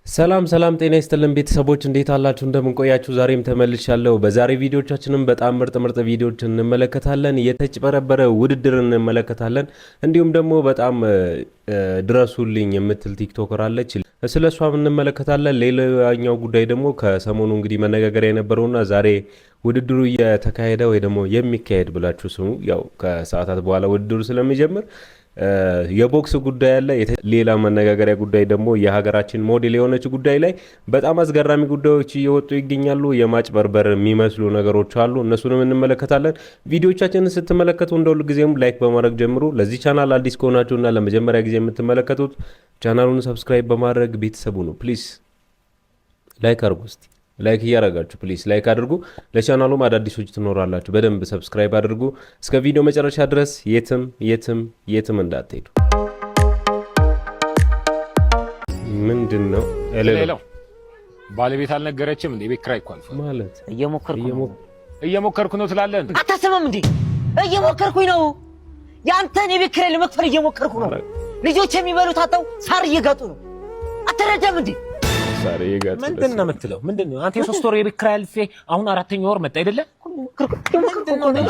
ሰላም ጤና ይስጥልን ቤተሰቦች እንዴት አላችሁ እንደምን ቆያችሁ ዛሬም ተመልሻለሁ በዛሬ ቪዲዮቻችንን በጣም ምርጥ ቪዲዮዎችን እንመለከታለን የተጭበረበረ ውድድር እንመለከታለን እንዲሁም ደግሞ በጣም ድረሱልኝ የምትል ቲክቶከር አለች ስለሷ እንመለከታለን ሌላኛው ጉዳይ ደግሞ ከሰሞኑ እንግዲህ መነጋገሪያ የነበረውና ዛሬ ውድድሩ እየተካሄደ ወይ ደግሞ የሚካሄድ ብላችሁ ስሙ ያው ከሰዓታት በኋላ ውድድሩ ስለሚጀምር የቦክስ ጉዳይ አለ ሌላ መነጋገሪያ ጉዳይ ደግሞ የሀገራችን ሞዴል የሆነች ጉዳይ ላይ በጣም አስገራሚ ጉዳዮች እየወጡ ይገኛሉ የማጭበርበር የሚመስሉ ነገሮች አሉ እነሱንም እንመለከታለን ቪዲዮቻችንን ስትመለከቱ እንደሁሉ ጊዜም ላይክ በማድረግ ጀምሩ ለዚህ ቻናል አዲስ ከሆናችሁና ለመጀመሪያ ጊዜ የምትመለከቱት ቻናሉን ሰብስክራይብ በማድረግ ቤተሰቡ ነው ፕሊዝ ላይክ አድርጉ እስቲ ላይክ ያረጋችሁ ፕሊዝ ላይክ አድርጉ ለቻናሉም አዳዲሶች ትኖራላችሁ በደንብ ሰብስክራይብ አድርጉ እስከ ቪዲዮ መጨረሻ ድረስ የትም እንዳትሄዱ ምንድነው ሌላው ባለቤት አልነገረችም እንዴ ቤት ክራይ ኳልፈ ማለት እየሞከርኩ ነው ትላለህ አታስበም እንዴ እየሞከርኩኝ ነው ያንተን የቤት ክራይ ለመክፈል እየሞከርኩ ነው ልጆች የሚበሉት አጣው ሳር እየጋጡ ነው አትረዳም እንዴ ምንድነው የምትለው ምንድነው አንተ የሶስት ወር የቤት ክራይ አልፌ አሁን አራተኛ ወር መጣ አይደለ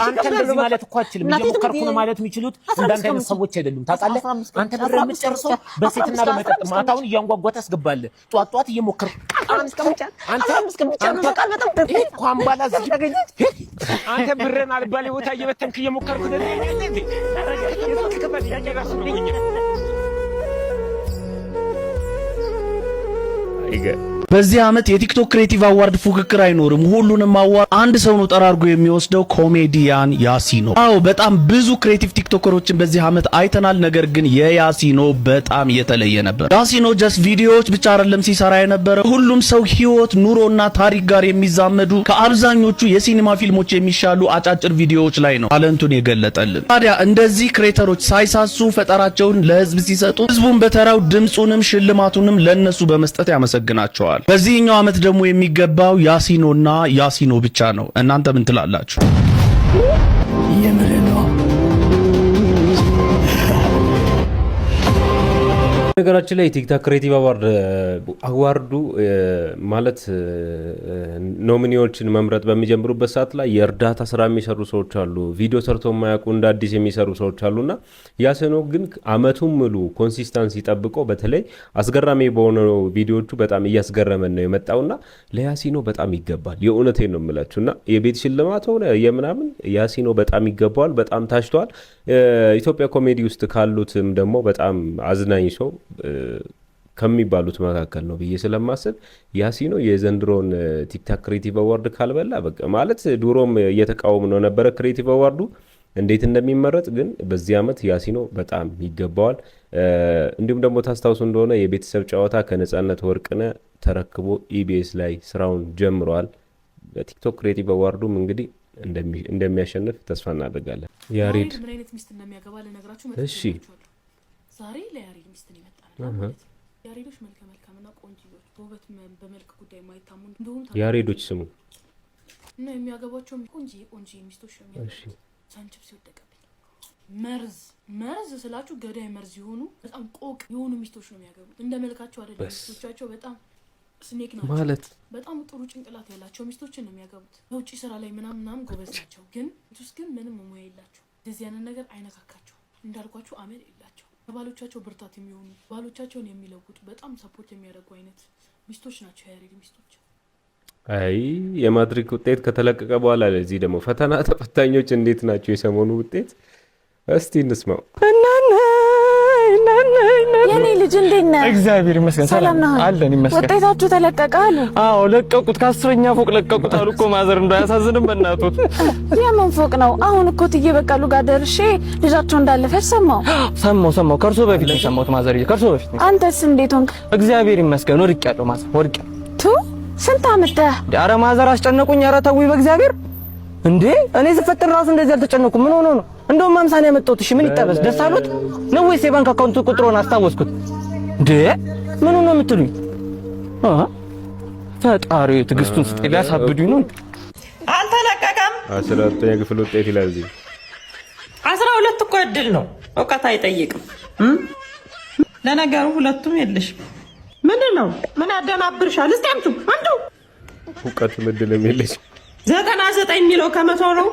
አንተ እንደዚህ ማለት እኮ አትችልም እየሞከርኩ ነው ማለት የሚችሉት እንዳንተ አይነት ሰዎች አይደሉም ታውቃለህ አንተ ብር የምትጨርሰው በሴትና በመጠጥ ማታውን እያንጓጓት አስገባለህ ጧት እየሞከርኩ አንተ ብርን አልባሌ ቦታ እየበተንክ እየሞከርኩ ነው በዚህ አመት የቲክቶክ ክሬቲቭ አዋርድ ፉክክር አይኖርም ሁሉንም አዋርድ አንድ ሰው ነው ጠራርጎ የሚወስደው ኮሜዲያን ያሲኖ አዎ በጣም ብዙ ክሬቲቭ ቲክቶከሮችን በዚህ አመት አይተናል ነገር ግን የያሲኖ በጣም የተለየ ነበር ያሲኖ ጀስት ቪዲዮዎች ብቻ አይደለም ሲሰራ የነበረው ሁሉም ሰው ህይወት ኑሮና ታሪክ ጋር የሚዛመዱ ከአብዛኞቹ የሲኒማ ፊልሞች የሚሻሉ አጫጭር ቪዲዮዎች ላይ ነው ታለንቱን የገለጠልን ታዲያ እንደዚህ ክሬተሮች ሳይሳሱ ፈጠራቸውን ለህዝብ ሲሰጡ ህዝቡን በተራው ድምጹንም ሽልማቱንም ለነሱ በመስጠት ያመሰግናቸዋል በዚህኛው አመት ደግሞ የሚገባው ያሲኖና ያሲኖ ብቻ ነው እናንተ ምን ትላላችሁ ነገራችን ላይ ቲክቶክ ክሬቲቭ አዋርዱ ማለት ኖሚኒዎችን መምረጥ በሚጀምሩበት ሰዓት ላይ የእርዳታ ስራ የሚሰሩ ሰዎች አሉ ቪዲዮ ሰርቶ የማያውቁ እንደ አዲስ የሚሰሩ ሰዎች አሉና ያሰኖ ግን አመቱን ሙሉ ኮንሲስተንሲ ጠብቆ በተለይ አስገራሚ በሆነው ቪዲዮቹ በጣም እያስገረመን ነው የመጣውና ለያሲኖ በጣም ይገባል የእውነቴን ነው የምላችሁና የቤት ሽልማት ሆነ የምናምን ያሲኖ በጣም ይገባዋል በጣም ታሽቷል ኢትዮጵያ ኮሜዲ ውስጥ ካሉትም ደግሞ በጣም አዝናኝ ሰው ከሚባሉት መካከል ነው ብዬ ስለማስብ ያሲኖ የዘንድሮን ቲክቶክ ክሬቲቭ አዋርድ ካልበላ በቃ ማለት ዱሮም እየተቃወሙ ነው ነበር ክሬቲቭ አዋርዱ እንዴት እንደሚመረጥ ግን በዚህ አመት ያሲኖ በጣም ይገባዋል እንዲሁም ደግሞ ታስታውሱ እንደሆነ የቤተሰብ ጨዋታ ከነጻነት ወርቅነህ ተረክቦ ኢቢኤስ ላይ ስራውን ጀምሯል በቲክቶክ ክሬቲቭ አዋርዱም እንግዲህ እንደሚያሸንፍ ተስፋ እናደርጋለን ያሬድ ምን አይነት ሚስት እንደሚያገባ ለነግራችሁ እሺ ዛሬ ለያሬድ ሚስት ነው የመጣነው ያሬዶች መልካምና ቆንጆዎች በውበት በመልክ ጉዳይ ማይታሙ እንደሆኑ ያሬዶች ስሙ እና የሚያገባቸው ቆንጆ ሚስቶች ነው እሺ ሳንቺፕ ሲወደቀብኝ መርዝ ስላችሁ ገዳይ መርዝ ይሆኑ በጣም ቆቅ የሆኑ ሚስቶች ነው የሚያገቡት እንደ መልካቸው አይደለም ሚስቶቻቸው በጣም ስኔክ ናቸው ማለት በጣም ጥሩ ጭንቅላት ያላቸው ሚስቶችን ነው የሚያገቡት በውጪ ስራ ላይ ምናምን ጎበዝ ናቸው ግን ምንም ሙያ የላቸው እንደዚህ ያንን ነገር አይነካካቸው እንዳልኳችሁ አመል የላቸው ባሎቻቸው ብርታት የሚሆኑ ባሎቻቸውን የሚለውጡ በጣም ሰፖርት የሚያደርጉ አይነት ሚስቶች ናቸው ያሬድ ሚስቶች አይ የማትሪክ ውጤት ከተለቀቀ በኋላ ለዚህ ደግሞ ፈተና ተፈታኞች እንዴት ናቸው የሰሞኑ ውጤት እስቲ እንስማው የኔ ልጅ እንዴት ነህ እግዚአብሔር ይመስገን ሰላም አለን ይመስገን ውጤታችሁ ተለቀቀ አሉ አዎ ለቀቁት ከ10ኛ ፎቅ ለቀቁት አሉ እኮ ማዘር እንዳያሳዝንም በእናቶት የምን ፎቅ ነው አሁን እኮ ትዬ በቃሉ ጋር ደርሼ ልጃቸው እንዳለፈች ሰማው ከርሶ በፊት ሰማሁት ማዘርዬ ከርሶ በፊት አንተስ እንዴት ሆንክ እግዚአብሔር ይመስገን ወርቄያለሁ ማዘር ወርቄያለሁ ስንት አመት ኧረ ማዘር አስጨነቁኝ ኧረ ተውይ በእግዚአብሔር እንዴ እኔ ስፈጥር ራሱ እንደዚህ አልተጨነኩም ምን ሆኖ ነው እንደውም 50 ያመጣሁት እሺ ምን ይጠበስ ደስ አሉት ነው ወይስ የባንክ አካውንት ቁጥሩን አስታወስኩት እንዴ ምን ነው የምትሉኝ ፈጣሪ ትግስቱን ስጥ ሊያሳብዱኝ ነው አንተ ለቀቀም 12ኛ ክፍል ውጤት ይላል እዚህ 12 እኮ እድል ነው እውቀት አይጠይቅም። ለነገሩ ሁለቱም የለሽ። ምንድነው? ምን ያደናብርሻል? እስቲ አምጡ። እውቀት ምድልም የለሽ 99 የሚለው ከመቶ ነው።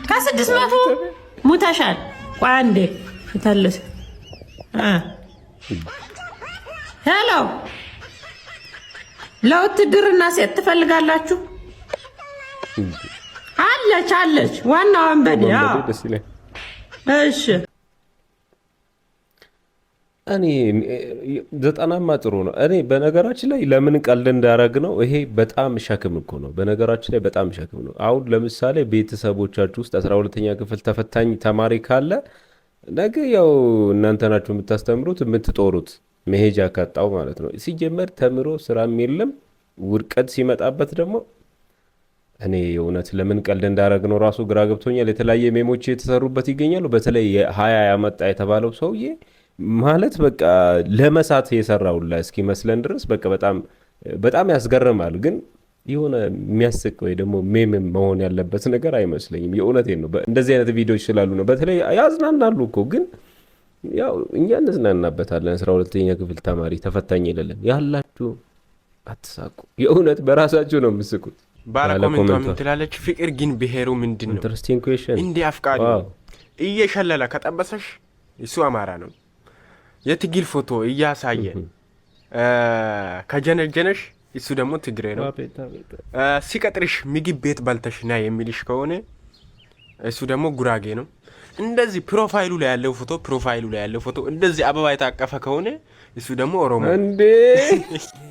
ከ600 ሙተሻል። ቆይ አንዴ ፍተልስ። ሄሎ ለውትድርና ሴት ትፈልጋላችሁ? አለች ዋናው ወንበዴ። እሺ እኔ 90ማ ጥሩ ነው። እኔ በነገራችን ላይ ለምን ቀልድ እንዳረግ ነው። ይሄ በጣም ሸክም እኮ ነው። በነገራችን ላይ በጣም ሸክም ነው። አሁን ለምሳሌ ቤተሰቦቻችሁ ውስጥ 12ኛ ክፍል ተፈታኝ ተማሪ ካለ ነገ ያው እናንተ ናችሁ የምታስተምሩት የምትጦሩት፣ መሄጃ ካጣው ማለት ነው። ሲጀመር ተምሮ ስራም የለም። ውድቀት ሲመጣበት ደግሞ እኔ የእውነት ለምን ቀልድ እንዳረግ ነው ራሱ ግራ ገብቶኛል። የተለያየ ሜሞች የተሰሩበት ይገኛሉ። በተለይ 20 ያመጣ የተባለው ሰውዬ ማለት በቃ ለመሳት የሰራውላ እስኪመስለን ድረስ በቃ በጣም ያስገርማል። ግን የሆነ የሚያስቅ ወይ ደግሞ ሜም መሆን ያለበት ነገር አይመስለኝም። የእውነቴን ነው። እንደዚህ አይነት ቪዲዮዎች ስላሉ ነው። በተለይ ያዝናናሉ እኮ ግን ያው እኛ እንዝናናበታለን። 12ኛ ክፍል ተማሪ ተፈታኝ የሌለን ያላችሁ አትሳቁ። የእውነት በራሳችሁ ነው የምስቁት። ባለኮሜንቷ ምን ትላለች? ፍቅር ግን ብሔሩ ምንድን ነው? ኢንተረስቲንግ ኩዌስቸን። እንዲህ አፍቃሪ እየሸለለ ከጠበሰሽ እሱ አማራ ነው። የትግል ፎቶ እያሳየ ከጀነጀነሽ እሱ ደግሞ ትግሬ ነው። ሲቀጥርሽ ምግብ ቤት ባልተሽ ና የሚልሽ ከሆነ እሱ ደግሞ ጉራጌ ነው። እንደዚህ ፕሮፋይሉ ላይ ያለው ፎቶ እንደዚህ አበባ የታቀፈ ከሆነ እሱ ደግሞ ኦሮሞ። እንዴ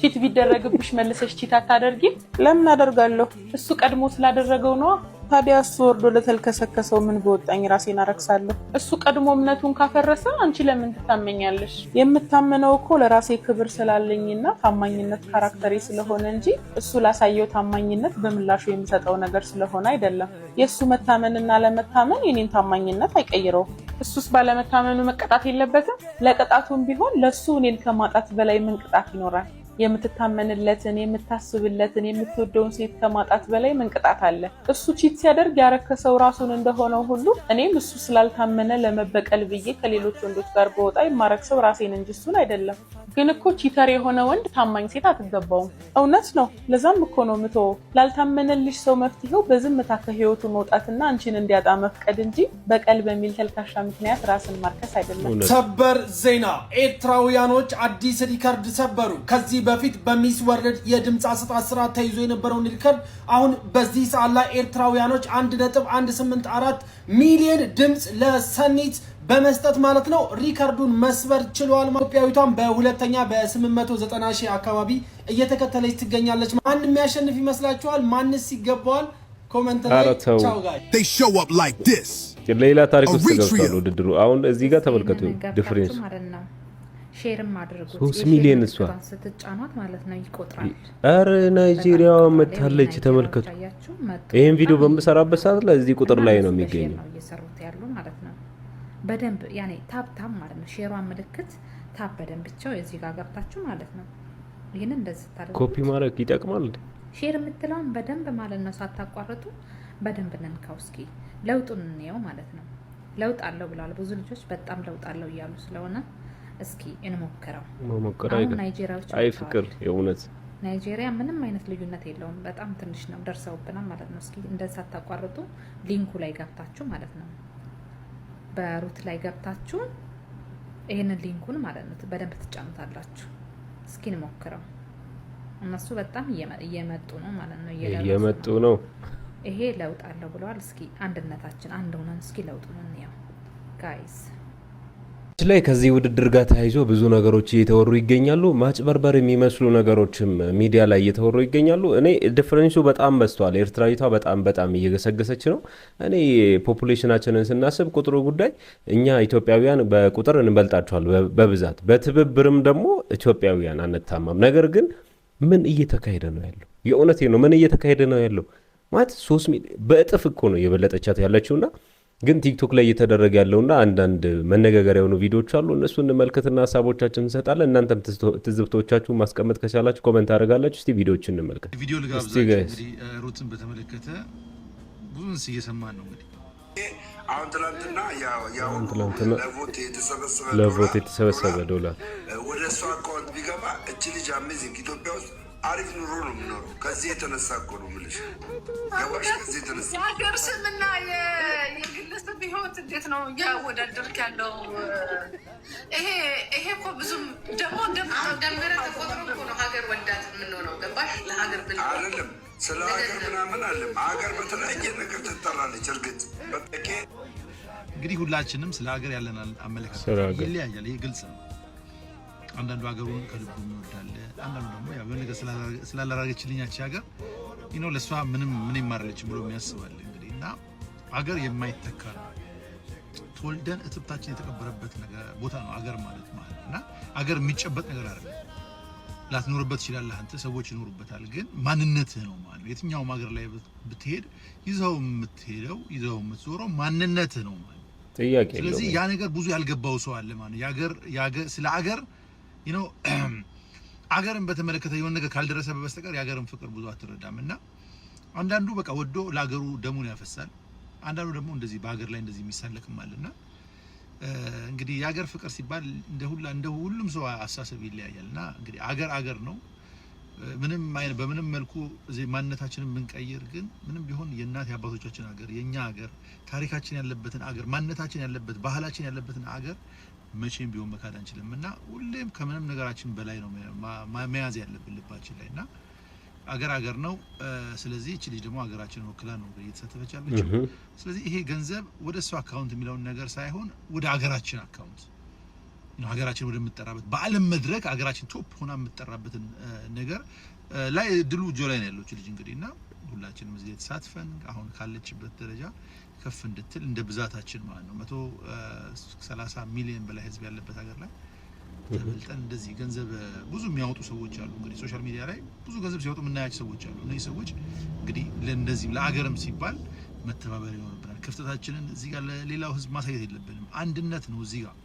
ቺት ቢደረግብሽ መልሰሽ ቺት አታደርጊም? ለምን አደርጋለሁ? እሱ ቀድሞ ስላደረገው ነው። ታዲያ እሱ ወርዶ ለተልከሰከሰው ምን በወጣኝ ራሴን አረክሳለሁ። እሱ ቀድሞ እምነቱን ካፈረሰ አንቺ ለምን ትታመኛለሽ? የምታመነው እኮ ለራሴ ክብር ስላለኝና ታማኝነት ካራክተሬ ስለሆነ እንጂ እሱ ላሳየው ታማኝነት በምላሹ የሚሰጠው ነገር ስለሆነ አይደለም። የእሱ መታመንና ለመታመን የኔን ታማኝነት አይቀይረውም። እሱስ ባለመታመኑ መቀጣት የለበትም? ለቅጣቱም ቢሆን ለሱ እኔን ከማጣት በላይ ምን ቅጣት ይኖራል? የምትታመንለትን የምታስብለትን የምትወደውን ሴት ከማጣት በላይ ምን ቅጣት አለ? እሱ ቺት ሲያደርግ ያረከሰው ራሱን እንደሆነው ሁሉ እኔም እሱ ስላልታመነ ለመበቀል ብዬ ከሌሎች ወንዶች ጋር በወጣ የማረክሰው ራሴን እንጂ እሱን አይደለም። ግን እኮ ቺተር የሆነ ወንድ ታማኝ ሴት አትገባውም። እውነት ነው። ለዛም እኮ ነው ምተው። ላልታመነልሽ ሰው መፍትሄው በዝምታ ከህይወቱ መውጣትና አንቺን እንዲያጣ መፍቀድ እንጂ በቀል በሚል ተልካሻ ምክንያት ራስን ማርከስ አይደለም። ሰበር ዜና! ኤርትራውያኖች አዲስ ሪከርድ ሰበሩ። ከዚህ በፊት በሚስ ወርልድ የድምፅ አሰጣጥ ስራ ተይዞ የነበረውን ሪከርድ አሁን በዚህ ሰዓት ላይ ኤርትራውያኖች 1.184 ሚሊዮን ድምፅ ለሰኒት በመስጠት ማለት ነው ሪከርዱን መስበር ችሏል። ኢትዮጵያዊቷን በሁለተኛ በ890 ሺህ አካባቢ እየተከተለች ትገኛለች። ማን የሚያሸንፍ ይመስላችኋል? ማንስ ይገባዋል? ኮሜንት ላይ ቻው ጋይ they show up like this ሌላ ታሪክ ውስጥ ገብቷል ውድድሩ። አሁን እዚህ ጋር ተመልከቱ ዲፍረንስ ሼርም አድርጉት። 3 ሚሊዮን እሷ ስትጫኗት ማለት ነው ይቆጥራል። አረ ናይጄሪያዋ መታለች ተመልከቱ። ይሄን ቪዲዮ በምሰራበት ሰዓት ላይ እዚህ ቁጥር ላይ ነው የሚገኘው እየሰሩት ያሉ ማለት ነው። በደንብ ያኔ ታፕ ማለት ነው። ሼሯን ምልክት ታፕ በደንብ ብቻው እዚህ ጋር ገብታችሁ ማለት ነው። ይሄን እንደዚህ ታደርጉ። ኮፒ ማድረግ ይጠቅማል። ሼር የምትለውን በደንብ ማለት ነው ሳታቋርጡ በደንብ ነንካው። እስኪ ለውጡን እንየው ማለት ነው። ለውጥ አለው ብለዋል ብዙ ልጆች። በጣም ለውጥ አለው እያሉ ስለሆነ እስኪ እንሞክረው። አሁን ናይጄሪያዎች አይ ፍቅር የእውነት ናይጄሪያ ምንም አይነት ልዩነት የለውም። በጣም ትንሽ ነው ደርሰውብናል ማለት ነው። እስኪ እንደዛ ሳታቋርጡ ሊንኩ ላይ ገብታችሁ ማለት ነው በሩት ላይ ገብታችሁ ይሄንን ሊንኩን ማለት ነው በደንብ ትጫኑታላችሁ። እስኪ እንሞክረው። እነሱ በጣም እየመጡ ነው ማለት ነው እየመጡ ነው። ይሄ ለውጥ አለው ብለዋል። እስኪ አንድነታችን አንድ ሆነን እስኪ ለውጡን እንየው ጋይስ። ላይ ከዚህ ውድድር ጋር ተያይዞ ብዙ ነገሮች እየተወሩ ይገኛሉ። ማጭበርበር የሚመስሉ ነገሮችም ሚዲያ ላይ እየተወሩ ይገኛሉ። እኔ ዲፈረንሱ በጣም በዝቷል። ኤርትራዊቷ በጣም እየገሰገሰች ነው። እኔ ፖፑሌሽናችንን ስናስብ ቁጥሩ ጉዳይ እኛ ኢትዮጵያውያን በቁጥር እንበልጣቸዋል በብዛት በትብብርም ደግሞ ኢትዮጵያውያን አንታማም። ነገር ግን ምን እየተካሄደ ነው ያለው? የእውነቴ ነው። ምን እየተካሄደ ነው ያለው ማለት 3 ሚሊዮን በእጥፍ እኮ ነው የበለጠቻት ያለችውና ግን ቲክቶክ ላይ እየተደረገ ያለውና አንዳንድ መነጋገሪያ የሆኑ ቪዲዮዎች አሉ። እነሱ እንመልከትና ሀሳቦቻችን እንሰጣለን። እናንተም ትዝብቶቻችሁ ማስቀመጥ ከቻላችሁ ኮሜንት አደርጋላችሁ። እስቲ ቪዲዮዎችን እንመልከት። ቪዲዮ ልጋብዛችሁ። እንግዲህ ሩትን በተመለከተ ብዙ እየሰማን ነው። እንግዲህ አሁን ትናንትና ለቮት የተሰበሰበ ዶላር ወደ እሷ አካውንት ቢገባ እች ልጅ አሜዚንግ ኢትዮጵያ ውስጥ አሪፍ ኑሮ ነው የምኖረው። ከዚህ የተነሳ እኮ ነው የምልሽ። ገባሽ? ከዚህ የተነሳ የሀገር ስምና የግለሰብ ህይወት እንዴት ነው እያወዳደርክ ያለው? ይሄ እኮ ብዙም ደግሞ ደምረ ተቆጥሮ እኮ ነው ሀገር ወዳድ የምንሆነው። ገባሽ? ለሀገር ብል አይደለም ስለ ሀገር ምናምን አለም። ሀገር በተለያየ ነገር ትጠራለች። እርግጥ በጠቄ እንግዲህ ሁላችንም ስለ ሀገር ያለን አመለካከት ይለያያል። ይሄ ግልጽ ነው። አንዳንዱ ሀገሩን ከልቡ ይወዳል፣ አንዳንዱ ደግሞ ያው ነገር ስላላረገችልኝ ያቺ ሀገር ለእሷ ምንም ማረለች ብሎ የሚያስባል። እንግዲህ እና ሀገር የማይተካ ነው። ተወልደን እትብታችን የተቀበረበት ቦታ ነው ሀገር ማለት እና ሀገር የሚጨበጥ ነገር አይደለም። ላትኖርበት ትችላለህ አንተ፣ ሰዎች ይኖሩበታል፣ ግን ማንነትህ ነው ማለት ነው። የትኛውም ሀገር ላይ ብትሄድ ይዘው የምትዞረው ማንነትህ ነው ማለት ጥያቄ። ስለዚህ ያ ነገር ብዙ ያልገባው ሰው አለ ማለት ስለ ሀገር አገርን በተመለከተ የሆነ ነገር ካልደረሰበት በስተቀር የሀገርን ፍቅር ብዙ አትረዳም። እና አንዳንዱ በቃ ወዶ ለሀገሩ ደሙን ያፈሳል፣ አንዳንዱ ደግሞ እንደዚህ በሀገር ላይ እንደዚህ የሚሳለቅም አለና እንግዲህ የሀገር ፍቅር ሲባል እንደ ሁሉም ሰው አሳሰብ ይለያያልና እንግዲህ አገር ነው። በምንም መልኩ ማንነታችንን ብንቀይር ግን ምንም ቢሆን የእናት የአባቶቻችን ሀገር የኛ ሀገር ታሪካችን ያለበትን ሀገር ማንነታችን ያለበት ባህላችን ያለበትን ሀገር መቼም ቢሆን መካድ አንችልም እና ሁሌም ከምንም ነገራችን በላይ ነው መያዝ ያለብን ልባችን ላይ እና ሀገር ነው። ስለዚህ እቺ ልጅ ደግሞ ሀገራችንን ወክላ ነው እየተሳተፈች ያለችው። ስለዚህ ይሄ ገንዘብ ወደ እሷ አካውንት የሚለውን ነገር ሳይሆን ወደ ሀገራችን አካውንት ሀገራችን ወደምትጠራበት በዓለም መድረክ ሀገራችን ቶፕ ሆና የምትጠራበትን ነገር ላይ ድሉ እጇ ላይ ነው ያለው ልጅ እንግዲህ እና ሁላችንም እዚህ ተሳትፈን አሁን ካለችበት ደረጃ ከፍ እንድትል እንደ ብዛታችን ማለት ነው 130 ሚሊዮን በላይ ህዝብ ያለበት ሀገር ላይ ተበልጠን እንደዚህ ገንዘብ ብዙ የሚያወጡ ሰዎች አሉ። እንግዲህ ሶሻል ሚዲያ ላይ ብዙ ገንዘብ ሲያወጡ የምናያቸው ሰዎች አሉ። እነዚህ ሰዎች እንግዲህ ለእንደዚህ ለሀገርም ሲባል መተባበር ይሆንብናል። ክፍተታችንን እዚህ ጋር ለሌላው ህዝብ ማሳየት የለብንም። አንድነት ነው እዚህ ጋር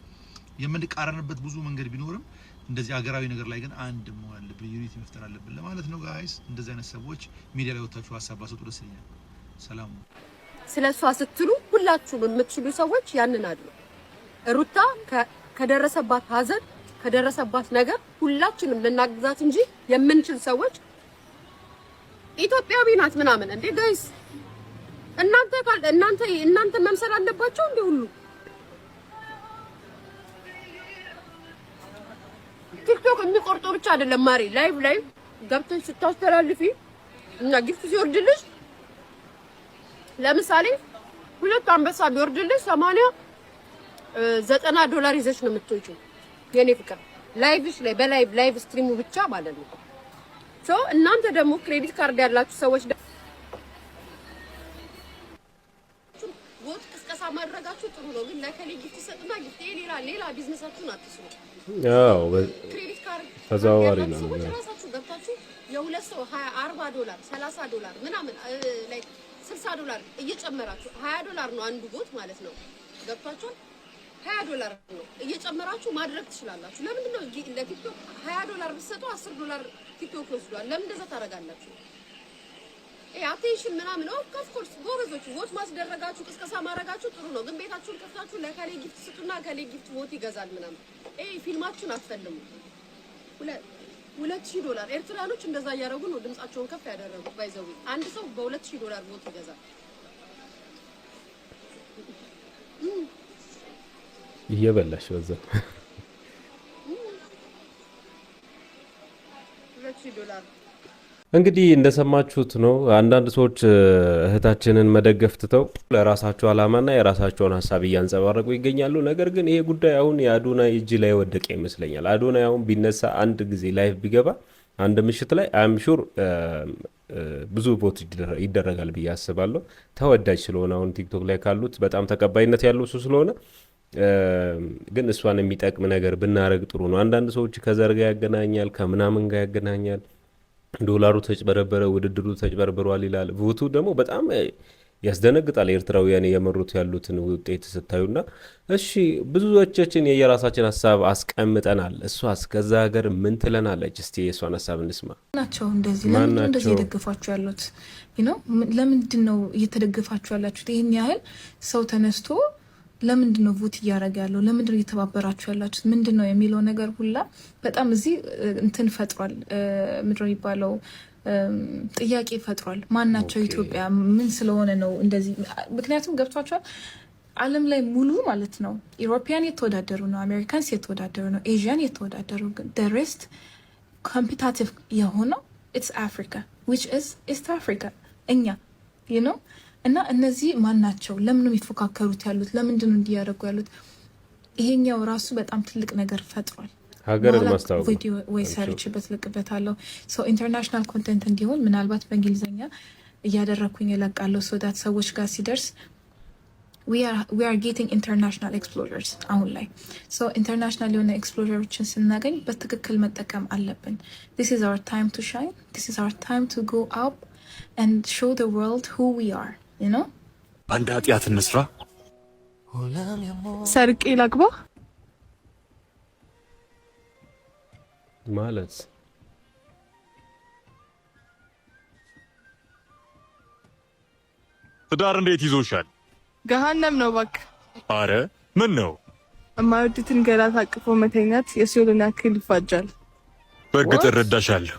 የምንቃረንበት ብዙ መንገድ ቢኖርም እንደዚህ ሀገራዊ ነገር ላይ ግን አንድ መሆን አለብን፣ ዩኒቲ መፍጠር አለብን ለማለት ነው። ጋይስ እንደዚህ አይነት ሰዎች ሚዲያ ላይ ወጣችሁ ሀሳብ ባሰጡ ደስ ይለኛል። ሰላም። ስለሷ ስትሉ ሁላችሁም የምትችሉ ሰዎች ያንን አድሩ። ሩታ ከደረሰባት ሀዘን ከደረሰባት ነገር ሁላችንም ልናግዛት እንጂ የምንችል ሰዎች ኢትዮጵያዊ ናት ምናምን እንዴ ጋይስ እናንተ መምሰል አለባቸው እንዴ ሁሉ ቲክቶክ የሚቆርጠው ብቻ አይደለም ማሪ ላይቭ ገብተሽ ስታስተላልፊ እና ጊፍት ሲወርድልሽ ለምሳሌ ሁለት አንበሳ ቢወርድልሽ 90 $90 ይዘሽ ነው የምትወጪው የኔ ፍቅር ላይቭሽ ላይ በላይቭ ስትሪሙ ብቻ ማለት ነው። ሶ እናንተ ደግሞ ክሬዲት ካርድ ያላችሁ ሰዎች ወጥ ቅስቀሳ ማድረጋችሁ ጥሩ ነው፣ ግን ለከሌ ጊፍት ሰጥና ጊፍት ሌላ ቢዝነሳችሁን አትስሩ። ያው ክሬዲት ካርድ ተዛዋሪ ነው ራሳችሁ ገብታችሁ የሁለት ሰው $20 $30 ምናምን ላይክ $60 እየጨመራችሁ $20 ነው አንዱ ቦት ማለት ነው። ገብታችሁ $20 ነው እየጨመራችሁ ማድረግ ትችላላችሁ። ለምንድን ነው ለቲክቶክ $20 ብትሰጡ $10 ቲክቶክ ይወስዷል? ለምን እንደዛ ታደርጋላችሁ? አቴንሽን ምናምን ኦፍ ኮርስ ጎበዞች ቦት ማስደረጋችሁ ቅስቀሳ ማድረጋችሁ ጥሩ ነው፣ ግን ቤታችሁን ከፍታችሁ ለከሌ ጊፍት ስጡና ከሌ ጊፍት ቦት ይገዛል ምናምን ፊልማችሁን አትፈልሙ። $2000 ኤርትራኖች እንደዛ እያደረጉ ነው ድምጻቸውን ከፍ ያደረጉት። ባይዘው አንድ ሰው $2000 ቦት ይገዛል። እየበላሽ በዛ $2000 እንግዲህ እንደሰማችሁት ነው። አንዳንድ ሰዎች እህታችንን መደገፍ ትተው ለራሳቸው አላማና የራሳቸውን ሀሳብ እያንጸባረቁ ይገኛሉ። ነገር ግን ይሄ ጉዳይ አሁን የአዶናይ እጅ ላይ ወደቀ ይመስለኛል። አዶናይ አሁን ቢነሳ አንድ ጊዜ ላይቭ ቢገባ አንድ ምሽት ላይ አም ሹር ብዙ ቦት ይደረጋል ብዬ አስባለሁ። ተወዳጅ ስለሆነ አሁን ቲክቶክ ላይ ካሉት በጣም ተቀባይነት ያለው እሱ ስለሆነ ግን እሷን የሚጠቅም ነገር ብናረግ ጥሩ ነው። አንዳንድ ሰዎች ከዘር ጋር ያገናኛል፣ ከምናምን ጋር ያገናኛል። ዶላሩ ተጭበረበረ፣ ውድድሩ ተጭበርብሯል ይላል። ቮቱ ደግሞ በጣም ያስደነግጣል። ኤርትራውያን የመሩት ያሉትን ውጤት ስታዩና እሺ ብዙዎቻችን የየራሳችን ሐሳብ አስቀምጠናል። እሷስ ከዛ ሀገር ምን ትለናለች? እስቲ የሷን ሐሳብ እንስማ። ናቸው እንደዚህ ለምን እንደዚህ እየደገፋችሁ ያሉት ለምንድን ነው እየተደገፋችሁ ያላችሁት? ይሄን ያህል ሰው ተነስቶ ለምንድን ነው ቮት እያደረገ ያለው? ለምንድን ነው እየተባበራችሁ ያላችሁት? ምንድን ነው የሚለው ነገር ሁላ በጣም እዚህ እንትን ፈጥሯል። ምድር ይባለው ጥያቄ ፈጥሯል። ማናቸው ኢትዮጵያ ምን ስለሆነ ነው እንደዚህ? ምክንያቱም ገብቷቸዋል። ዓለም ላይ ሙሉ ማለት ነው ኢሮፒያን የተወዳደሩ ነው፣ አሜሪካንስ የተወዳደሩ ነው፣ ኤዥያን የተወዳደሩ ግን the rest ኮምፒታቲቭ የሆነው it's Africa which is East Africa እኛ እና እነዚህ ማናቸው? ለምን ነው የሚፎካከሩት ያሉት? ለምንድን ነው እንዲያደርጉ ያሉት? ይሄኛው ራሱ በጣም ትልቅ ነገር ፈጥሯል። ሀገርን ማስተዋወቅ ቪዲዮ ወይ ሰርችበት ልቅበታለሁ ሶ ኢንተርናሽናል ኮንቴንት እንዲሆን ምናልባት በእንግሊዝኛ እያደረኩኝ እለቃለሁ ሶ ዳት ሰዎች ጋር ሲደርስ we are getting international exposures አሁን ላይ ሶ ኢንተርናሽናል የሆነ ኤክስፖዠሮችን ስናገኝ በትክክል መጠቀም አለብን። this is our time to shine, this is our time to go up and show the world who we are, አንድ ኃጢአት እንስራ። ሰርቄ ላግባ ማለት ትዳር እንዴት ይዞሻል? ገሃነም ነው እባክህ። አረ ምን ነው? የማይወዱትን ገላ ታቅፎ መተኛት የሲኦልን ያክል ይፋጃል። በእርግጥ እረዳሻለሁ።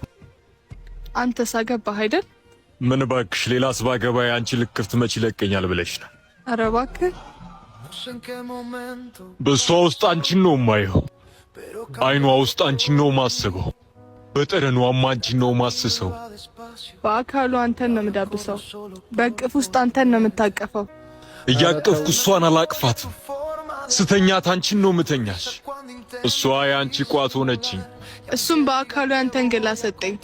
አንተ ሳገባህ አይደል? ምን እባክሽ፣ ሌላስ ባገባ አንቺ ልክፍት መች ይለቀኛል ብለሽ ነው? አረ እባክህ። በሷ ውስጥ አንቺን ነው የማየው፣ አይኗ ውስጥ አንቺን ነው ማስበው፣ በጠረኗም አንቺን ነው ማስሰው። በአካሉ አንተን ነው የምዳብሰው፣ በእቅፍ ውስጥ አንተን ነው የምታቀፈው። እያቀፍኩ እሷን አላቅፋትም፣ ስተኛት አንቺን ነው ምተኛሽ። እሷ የአንቺ ቋት ሆነችኝ። እሱም በአካሉ ያንተን ገላ ሰጠኝ፣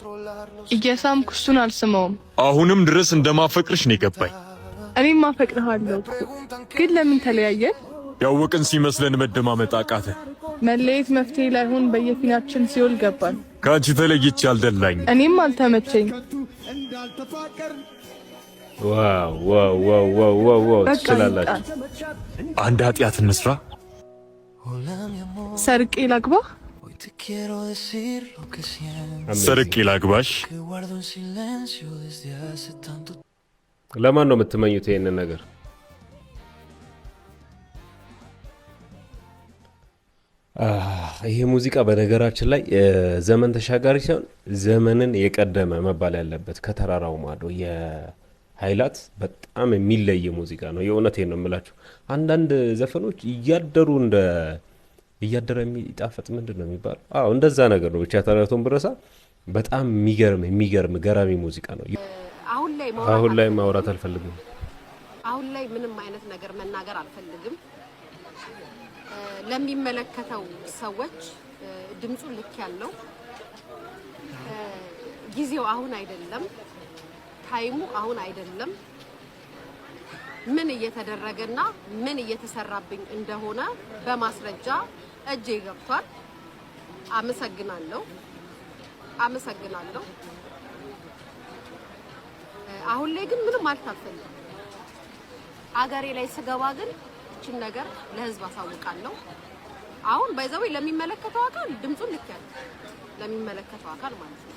እየሳምኩ እሱን አልስመውም። አሁንም ድረስ እንደማፈቅርሽ ነው የገባኝ። እኔም አፈቅርሃለሁ፣ ግን ለምን ተለያየን? ያወቅን ሲመስለን መደማመጥ አቃተ። መለየት መፍትሄ ላይሆን በየፊናችን ሲኦል ገባን። ከአንቺ ተለይቼ አልደላኝ፣ እኔም አልተመቸኝ። ዋው ዋው ዋው ዋው ዋው ዋው ትችላላችሁ። አንድ ኃጢአት እንስራ። ሰርቄ ላግባ። ሰርቄ ላግባሽ። ለማን ነው የምትመኙት ይሄንን ነገር? ይሄ ሙዚቃ በነገራችን ላይ ዘመን ተሻጋሪ ሳይሆን ዘመንን የቀደመ መባል ያለበት ከተራራው ማዶ የኃይላት በጣም የሚለይ ሙዚቃ ነው። የእውነቴን ነው የምላችሁ። አንዳንድ ዘፈኖች እያደረ የሚጣፈጥ ምንድን ነው የሚባለው? እንደዛ ነገር ነው። ብቻ ተረቶን ብረሳ በጣም የሚገርም ገራሚ ሙዚቃ ነው። አሁን ላይ ማውራት አልፈልግም። አሁን ላይ ምንም አይነት ነገር መናገር አልፈልግም። ለሚመለከተው ሰዎች ድምጹን ልክ ያለው ጊዜው አሁን አይደለም፣ ታይሙ አሁን አይደለም። ምን እየተደረገና ምን እየተሰራብኝ እንደሆነ በማስረጃ እጄ ገብቷል። አመሰግናለሁ። አሁን ላይ ግን ምንም አልታፈልም። አገሬ ላይ ስገባ ግን እቺን ነገር ለህዝብ አሳውቃለሁ። አሁን ባይዘው ለሚመለከተው አካል ድምጹን ልክ ያለው ለሚመለከተው አካል ማለት ነው።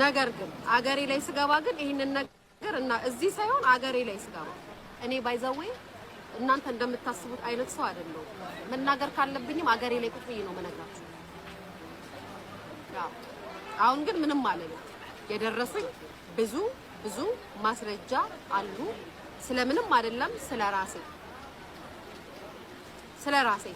ነገር ግን አገሬ ላይ ስገባ ግን ይሄንን ነገር እና እዚህ ሳይሆን አገሬ ላይ ስገባ እኔ ባይዘው እናንተ እንደምታስቡት አይነት ሰው አይደለም። መናገር ካለብኝም አገሬ ላይ ቁጭ ብዬ ነው መነግራችሁ። አሁን ግን ምንም ማለት የደረሱኝ ብዙ ማስረጃ አሉ። ስለምንም አይደለም፣ ስለራሴ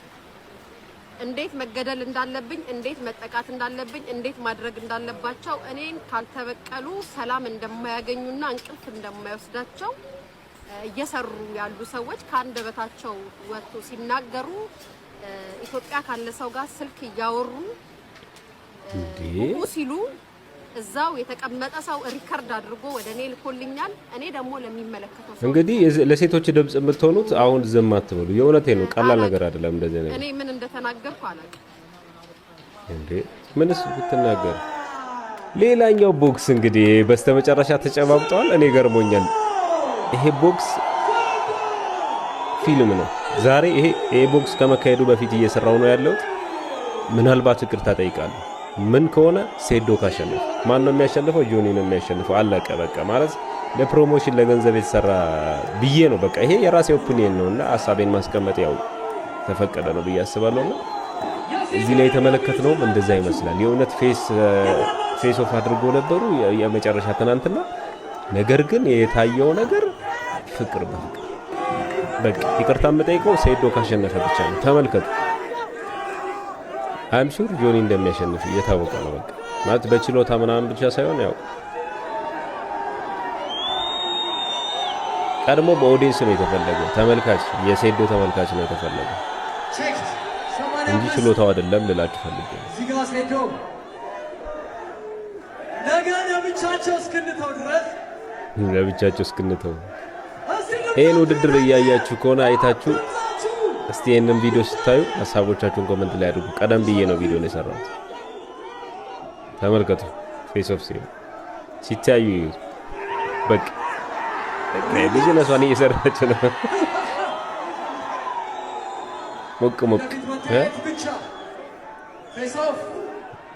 እንዴት መገደል እንዳለብኝ፣ እንዴት መጠቃት እንዳለብኝ፣ እንዴት ማድረግ እንዳለባቸው እኔን ካልተበቀሉ ሰላም እንደማያገኙና እንቅልፍ እንደማይወስዳቸው እየሰሩ ያሉ ሰዎች ከአንደበታቸው ወጥቶ ሲናገሩ ኢትዮጵያ ካለ ሰው ጋር ስልክ እያወሩ ሲሉ እዛው የተቀመጠ ሰው ሪከርድ አድርጎ ወደ እኔ ልኮልኛል። እኔ ደግሞ ለሚመለከተው ሰው እንግዲህ ለሴቶች ድምጽ የምትሆኑት አሁን ዝም አትበሉ። የእውነቴን ነው፣ ቀላል ነገር አይደለም እንደዚህ ነገር። እኔ ምን እንደተናገርኩ አላውቅም። ምንስ ብትናገር። ሌላኛው ቦክስ እንግዲህ በስተመጨረሻ ተጨባብጠዋል። እኔ ገርሞኛል። ይሄ ቦክስ ፊልም ነው። ዛሬ ይሄ ቦክስ ከመካሄዱ በፊት እየሰራው ነው ያለሁት። ምናልባት ይቅርታ ጠይቃለሁ። ምን ከሆነ ሴዶ ካሸነፈ ማን ነው የሚያሸንፈው? ጆኒ ነው የሚያሸንፈው። አለቀ በቃ። ማለት ለፕሮሞሽን ለገንዘብ የተሰራ ብዬ ነው በቃ። ይሄ የራሴ ኦፒኒየን ነውና ሐሳቤን ማስቀመጥ ያው ተፈቀደ ነው ብዬ አስባለሁና እዚህ ላይ የተመለከትነውም እንደዛ ይመስላል። የእውነት ፌስ ኦፍ አድርጎ ነበሩ የመጨረሻ ትናንትና። ነገር ግን የታየው ነገር ፍቅር በፍቅር በቃ። ይቅርታ የምጠይቀው ሴዶ ካሸነፈ ብቻ ነው። ተመልከቱ። አይም ሹር ጆኒ እንደሚያሸንፍ እየታወቀ ነው በቃ። ማለት በችሎታ ምናምን ብቻ ሳይሆን ያው ቀድሞ በኦዲየንስ ነው የተፈለገው። ተመልካች የሴዶ ተመልካች ነው የተፈለገው እንጂ ችሎታው አይደለም ልላችሁ ፈልጌ ነው። እዚህ ጋር ሴዶ ነገ ለብቻቸው እስክንተው ይሄን ውድድር እያያችሁ ከሆነ አይታችሁ እስቲ ይሄንን ቪዲዮ ስታዩ ሐሳቦቻችሁን ኮሜንት ላይ አድርጉ። ቀደም ብዬ ነው ቪዲዮ ነው የሰራሁት። ተመልከቱ። ፌስ ኦፍ ሲታዩ በቃ ቢዝነሷን እየሰራች ነው። ሞቅ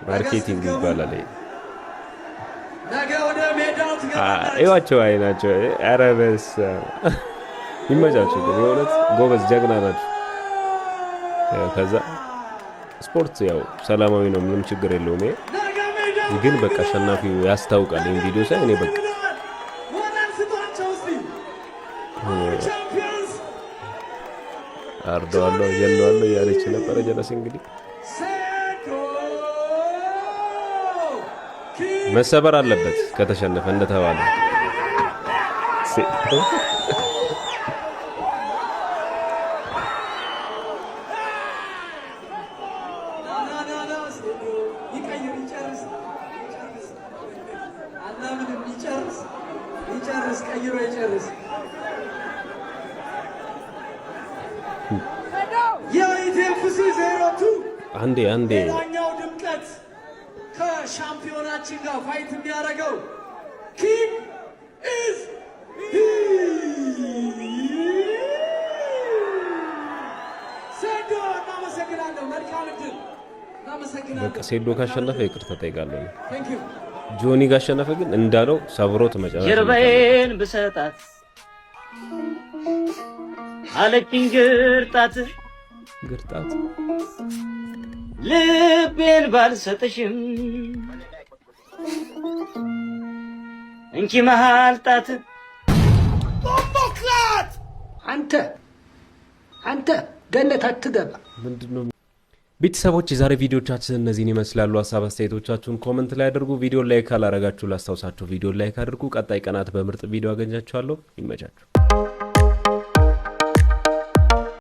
ማርኬቲንግ ይባላል። እዩዋቸው፣ አይናቸው። ኧረ በስመ አብ ይመቻችሁ። ግን የእውነት ጎበዝ ጀግና ናቸው። ከዛ ስፖርት ያው ሰላማዊ ነው፣ ምንም ችግር የለውም። ግን በቃ አሸናፊው ያስታውቃል። ይሄን ቪዲዮ ሳይ እኔ በቃ አርደዋለሁ እየለዋለሁ ያለች ነበረ ጀለስ። እንግዲህ መሰበር አለበት ከተሸነፈ እንደተባለ አንዴ ሌላኛው ድምቀት ከሻምፒዮናችን ጋር ፋይት የሚያደርገው ኪንግ ኢዝ ሴዶ። እናመሰግናለሁ። መልካም ዕድል። እናመሰግናለሁ። በቃ ሴዶ ካሸነፈ ይቅርታ ጠይቃለሁ። ጆኒ ካሸነፈ ግን እንዳለው ሰብሮት መጨረሻ ጀርባዬን ብሰጣት አለችኝ ግርጣት ልቤን ባልሰጥሽም እንኪ መሃል ጣት አንተ ገነት አትገባ። ምንድነው? ቤተሰቦች የዛሬ ቪዲዮቻችን እነዚህን ይመስላሉ። ሀሳብ አስተያየቶቻችሁን ኮሜንት ላይ አድርጉ። ቪዲዮ ላይክ ካላረጋችሁ ላስታውሳችሁ ቪዲዮ ላይክ አድርጉ። ቀጣይ ቀናት በምርጥ ቪዲዮ አገኛችኋለሁ። ይመቻችሁ።